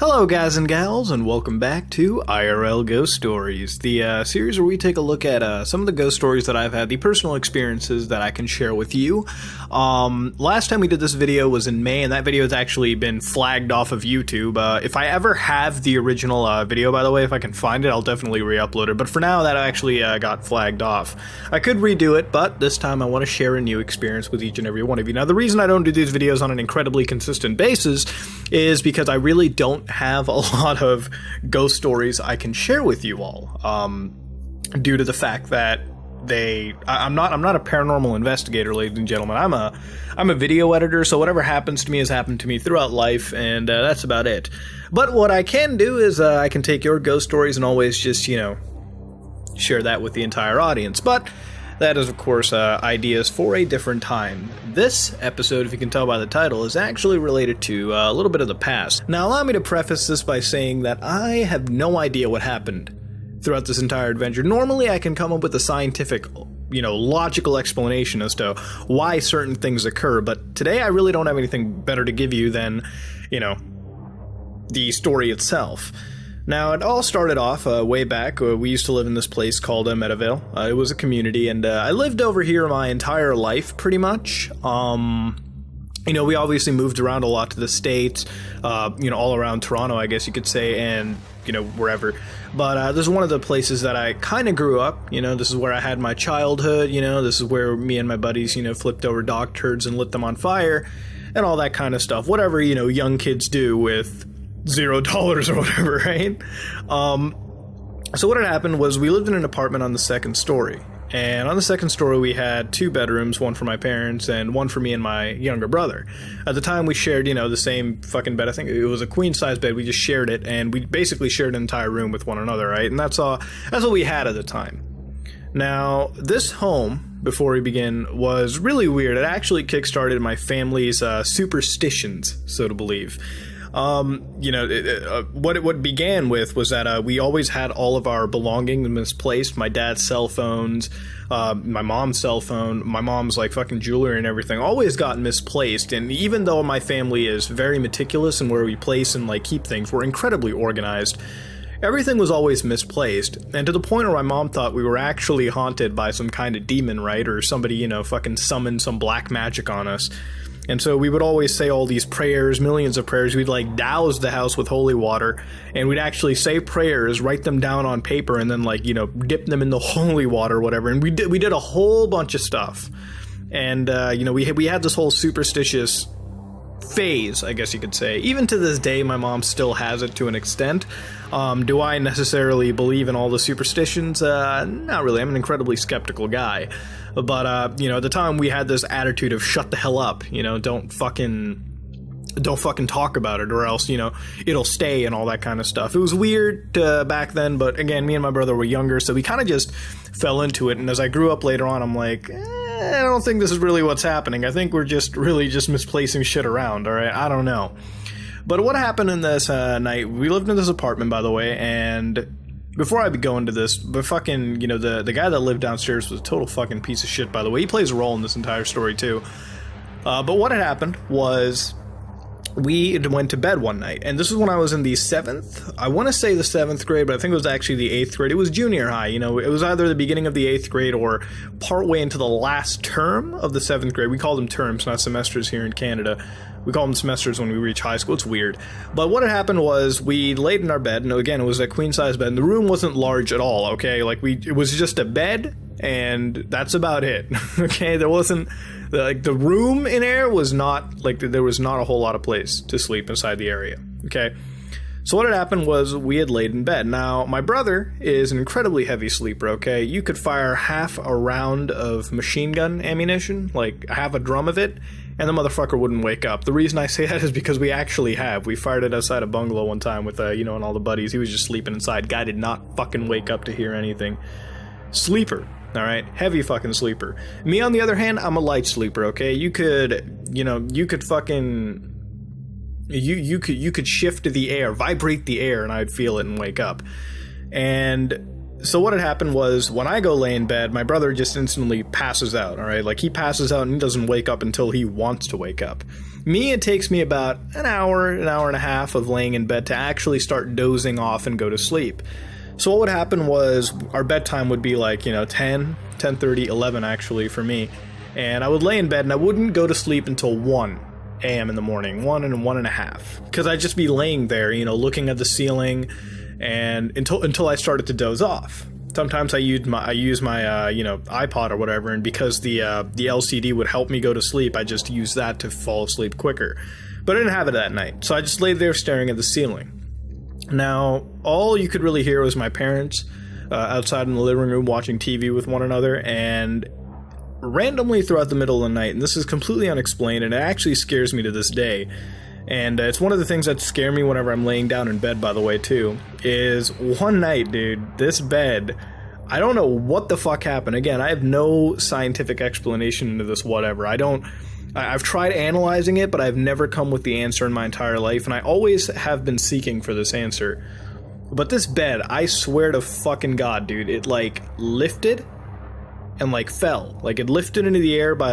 Hello guys and gals, and welcome back to IRL Ghost Stories, the series where we take a look at some of the ghost stories that I've had, the personal experiences that I can share with you. Last time we did this video was in May, and that video has actually been flagged off of YouTube. If I ever have the original video, by the way, if I can find it, I'll definitely re-upload it, but for now that actually got flagged off. I could redo it, but this time I want to share a new experience with each and every one of you. Now, the reason I don't do these videos on an incredibly consistent basis is because I really don't have a lot of ghost stories I can share with you all, due to the fact that I'm not a paranormal investigator, ladies and gentlemen. I'm a video editor, so whatever happens to me has happened to me throughout life, and that's about it. But what I can do is I can take your ghost stories and always just, share that with the entire audience. But that is, of course, ideas for a different time. This episode, if you can tell by the title, is actually related to a little bit of the past. Now, allow me to preface this by saying that I have no idea what happened throughout this entire adventure. Normally, I can come up with a scientific, logical explanation as to why certain things occur, but today I really don't have anything better to give you than, the story itself. Now, it all started off way back. We used to live in this place called Meadowvale. It was a community, and I lived over here my entire life, pretty much. We obviously moved around a lot to the States, all around Toronto, I guess you could say, and, wherever. But this is one of the places that I kind of grew up. This is where I had my childhood. This is where me and my buddies, flipped over dog turds and lit them on fire, and all that kind of stuff. Whatever, young kids do with $0 or whatever, right? So what had happened was we lived in an apartment on the second story. And on the second story, we had two bedrooms, one for my parents and one for me and my younger brother. At the time, we shared, the same fucking bed. I think it was a queen-size bed. We just shared it, and we basically shared an entire room with one another, right? And that's what we had at the time. Now, this home, before we begin, was really weird. It actually kickstarted my family's superstitions, so to believe. What began with was that we always had all of our belongings misplaced. My dad's cell phones, my mom's cell phone, my mom's fucking jewelry and everything always got misplaced. And even though my family is very meticulous in where we place and keep things, we're incredibly organized, everything was always misplaced. And to the point where my mom thought we were actually haunted by some kind of demon, right? Or somebody, fucking summoned some black magic on us. And so we would always say all these prayers, millions of prayers. We'd douse the house with holy water, and we'd actually say prayers, write them down on paper, and then dip them in the holy water or whatever. And we did a whole bunch of stuff. And we had this whole superstitious phase, I guess you could say. Even to this day, my mom still has it to an extent. Do I necessarily believe in all the superstitions? Not really. I'm an incredibly skeptical guy. But, at the time we had this attitude of shut the hell up, don't fucking talk about it, or else, it'll stay and all that kind of stuff. It was weird back then, but again, me and my brother were younger, so we kind of just fell into it. And as I grew up later on, I'm like, I don't think this is really what's happening. I think we're just misplacing shit around, all right? I don't know. But what happened in this night, we lived in this apartment, by the way, and before I go into this, but fucking, the guy that lived downstairs was a total fucking piece of shit, by the way. He plays a role in this entire story, too. But what had happened was we went to bed one night, and this is when I was in the 7th, I want to say the 7th grade, but I think it was actually the 8th grade. It was junior high, it was either the beginning of the 8th grade or partway into the last term of the 7th grade. We call them terms, not semesters here in Canada. We call them semesters when we reach high school. It's weird. But what had happened was we laid in our bed, and again, it was a queen-size bed, and the room wasn't large at all, okay? It was just a bed, and that's about it, okay? There wasn't, the room in there was not, there was not a whole lot of place to sleep inside the area, okay? So what had happened was we had laid in bed. Now, my brother is an incredibly heavy sleeper, okay? You could fire half a round of machine gun ammunition, half a drum of it, and the motherfucker wouldn't wake up. The reason I say that is because we actually have. We fired it outside a bungalow one time with, and all the buddies. He was just sleeping inside. Guy did not fucking wake up to hear anything. Sleeper, all right? Heavy fucking sleeper. Me, on the other hand, I'm a light sleeper, okay? You could, you could fucking... You could shift the air, vibrate the air, and I'd feel it and wake up. And so what had happened was, when I go lay in bed, my brother just instantly passes out, all right? He passes out and he doesn't wake up until he wants to wake up. Me, it takes me about an hour and a half of laying in bed to actually start dozing off and go to sleep. So what would happen was our bedtime would be like, 10, 10:30, 11 actually for me. And I would lay in bed and I wouldn't go to sleep until 1 a.m. in the morning, 1 and 1.5. Because I'd just be laying there, looking at the ceiling and until I started to doze off. Sometimes I use my iPod or whatever, and because the LCD would help me go to sleep, I just use that to fall asleep quicker. But I didn't have it that night, so I just laid there staring at the ceiling. Now, all you could really hear was my parents outside in the living room watching TV with one another, and randomly throughout the middle of the night, and this is completely unexplained, and it actually scares me to this day, and it's one of the things that scare me whenever I'm laying down in bed, by the way, too, is one night, dude, this bed, I don't know what the fuck happened. Again, I have no scientific explanation into this whatever. I've tried analyzing it, but I've never come with the answer in my entire life, and I always have been seeking for this answer. But this bed, I swear to fucking God, dude, it, lifted and, fell. It lifted into the air by,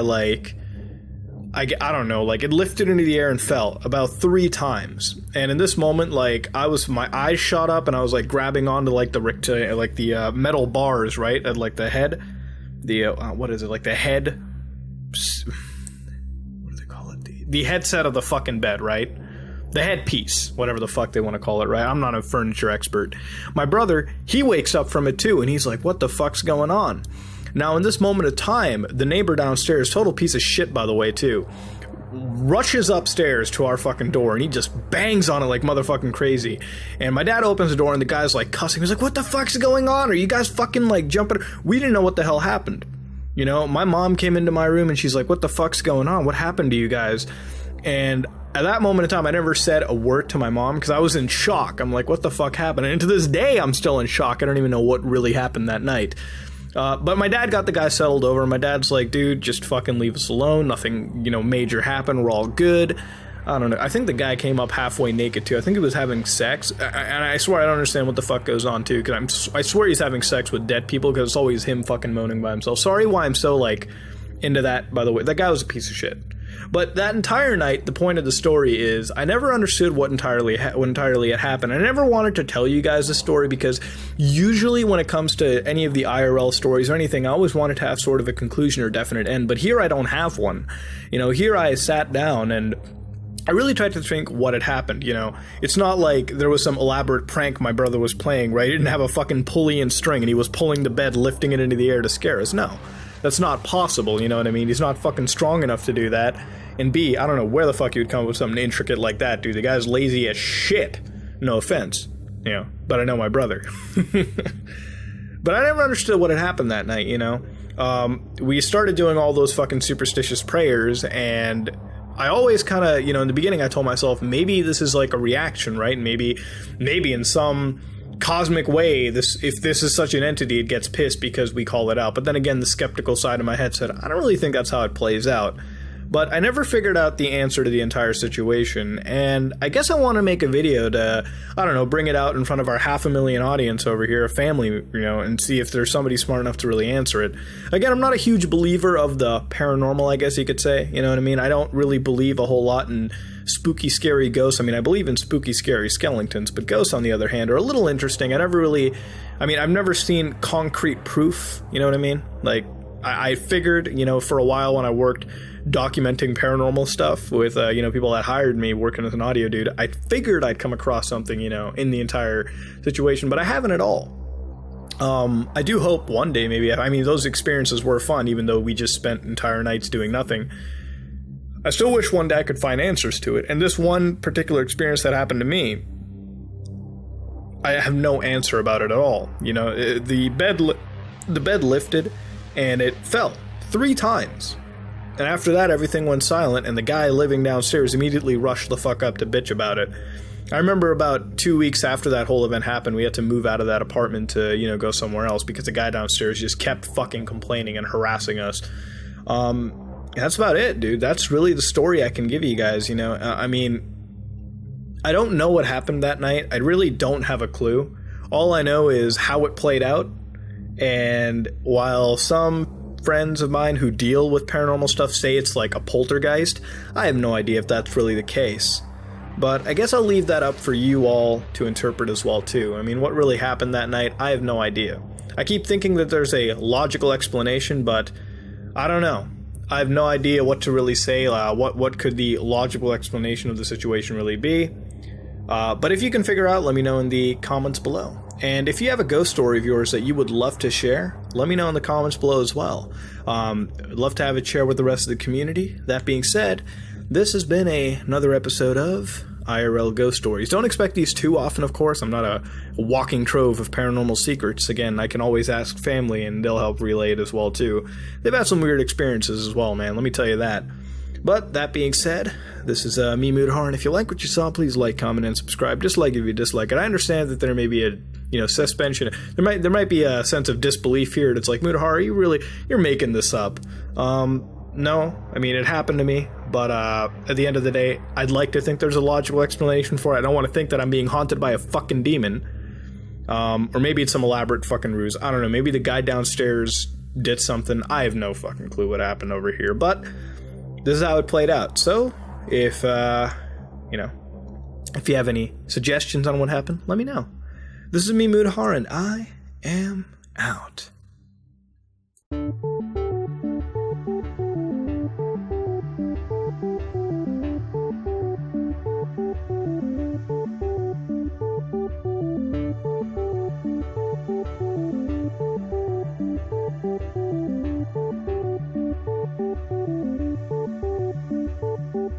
I don't know, it lifted into the air and fell about 3 times. And in this moment, my eyes shot up, and I was, grabbing onto, the metal bars, right, at, the head. What is it, the head... the headset of the fucking bed, right? The headpiece, whatever the fuck they want to call it, right? I'm not a furniture expert. My brother, he wakes up from it too, and he's like, what the fuck's going on? Now, in this moment of time, the neighbor downstairs, total piece of shit, by the way, too, rushes upstairs to our fucking door, and he just bangs on it like motherfucking crazy. And my dad opens the door, and the guy's, cussing. He's like, what the fuck's going on? Are you guys fucking, jumping? We didn't know what the hell happened. My mom came into my room and she's like, what the fuck's going on? What happened to you guys? And at that moment in time, I never said a word to my mom because I was in shock. I'm like, what the fuck happened? And to this day, I'm still in shock. I don't even know what really happened that night. But my dad got the guy settled over. My dad's like, dude, just fucking leave us alone. Nothing, major happened. We're all good. I don't know. I think the guy came up halfway naked too. I think he was having sex. And I swear I don't understand what the fuck goes on too. Because I swear he's having sex with dead people because it's always him fucking moaning by himself. Sorry why I'm so into that, by the way. That guy was a piece of shit. But that entire night, the point of the story is I never understood what entirely had happened. I never wanted to tell you guys the story because usually when it comes to any of the IRL stories or anything, I always wanted to have sort of a conclusion or definite end. But here I don't have one. Here I sat down and I really tried to think what had happened, It's not like there was some elaborate prank my brother was playing, right? He didn't have a fucking pulley and string and he was pulling the bed, lifting it into the air to scare us. No, that's not possible, you know what I mean? He's not fucking strong enough to do that. And B, I don't know where the fuck you would come up with something intricate like that, dude. The guy's lazy as shit. No offense, but I know my brother. But I never understood what had happened that night, We started doing all those fucking superstitious prayers, and I always kind of, in the beginning I told myself, maybe this is a reaction, right? Maybe in some cosmic way, if this is such an entity, it gets pissed because we call it out. But then again, the skeptical side of my head said, I don't really think that's how it plays out. But I never figured out the answer to the entire situation, and I guess I want to make a video to, I don't know, bring it out in front of our 500,000 audience over here, a family, and see if there's somebody smart enough to really answer it. Again, I'm not a huge believer of the paranormal, I guess you could say, you know what I mean? I don't really believe a whole lot in spooky, scary ghosts. I mean, I believe in spooky, scary skeletons, but ghosts, on the other hand, are a little interesting. I've never seen concrete proof, you know what I mean? I figured, for a while when I worked documenting paranormal stuff with, people that hired me working as an audio dude, I figured I'd come across something, in the entire situation, but I haven't at all. I do hope one day maybe, those experiences were fun, even though we just spent entire nights doing nothing. I still wish one day I could find answers to it, and this one particular experience that happened to me, I have no answer about it at all. The bed lifted, and it fell 3 times. And after that, everything went silent, and the guy living downstairs immediately rushed the fuck up to bitch about it. I remember about 2 weeks after that whole event happened, we had to move out of that apartment to, go somewhere else because the guy downstairs just kept fucking complaining and harassing us. That's about it, dude. That's really the story I can give you guys, I don't know what happened that night. I really don't have a clue. All I know is how it played out. And while some friends of mine who deal with paranormal stuff say it's like a poltergeist. I have no idea if that's really the case. But I guess I'll leave that up for you all to interpret as well, too. I mean, what really happened that night, I have no idea. I keep thinking that there's a logical explanation, but I don't know. I have no idea what to really say. What could the logical explanation of the situation really be? But if you can figure out, let me know in the comments below. And if you have a ghost story of yours that you would love to share, let me know in the comments below as well. I'd love to have it share with the rest of the community. That being said, this has been another episode of IRL Ghost Stories. Don't expect these too often, of course. I'm not a walking trove of paranormal secrets. Again, I can always ask family and they'll help relay it as well, too. They've had some weird experiences as well, man. Let me tell you that. But that being said, this is me, Mudahar, and if you like what you saw, please like, comment, and subscribe. Dislike if you dislike it. I understand that there may be a suspension. There might be a sense of disbelief here. It's like, Mudahar, you're making this up. No, I mean, it happened to me, but at the end of the day, I'd like to think there's a logical explanation for it. I don't want to think that I'm being haunted by a fucking demon. Or maybe it's some elaborate fucking ruse. I don't know. Maybe the guy downstairs did something. I have no fucking clue what happened over here, but this is how it played out. So, if you have any suggestions on what happened, let me know. This is me, Mudahar, and I am out.